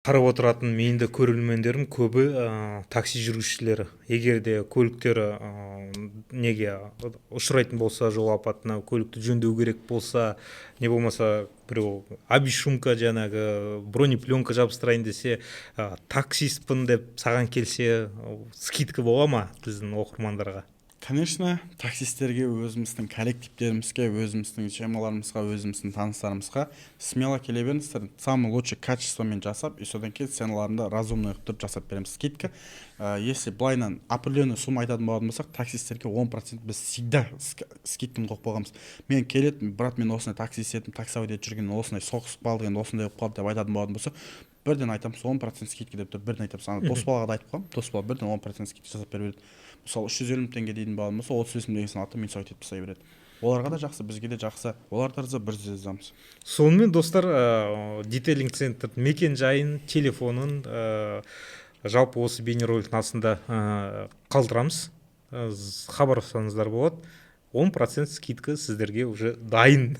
қарап отыратын менің де көрермендерім көбі такси жүргізушілері. Егер де көліктері неге ұшырайтын болса, жол апатына көлікті жөндеу керек болса, не болмаса біреу обешумка жаңағы бронепленка жабыстырайын десе, таксистпін деп саған келсе, скидка бола ма біздің оқырмандарға? Конечно, таксистерге, өзіміздің коллективтерімізге, өзіміздің темаларымызға, өзіміздің таныстарымызға смело келе беріңіздер. Самый лучший качествомен жасап, и содан кейін сценаларында разумный қылып тұрып жасап береміз. Скидка, если былайынан определенный сумма айтатын болатын болсақ, таксистерге 10% біз всегда скидканы қойып қойғанбыз. Мен келеді, брат, мен осындай таксист едім, таксовать етіп жүрген, осындай соғысып қалды, енді осындай болып қалды деп айтатын болатын болса, бірден айтамыз 10% скидка деп тұр, бірден айтамыз. Дос балаға да айтып қоямын, дос бала бірден 10% скидка жасап беріп береді. Мысалы 350 теңге дейтін болатын болса, 35 мың теңгесін алып мен сойт етіп тастай береді. Оларға да жақсы, бізге де жақсы. Олар да риза, біз де ризамыз. Сонымен достар, детейлинг центр мекен жайын, телефонын жалпы осы бейнероликтің астында қалдырамыз. Хабарласаңыздар болады. 10% скидка сіздерге уже дайын.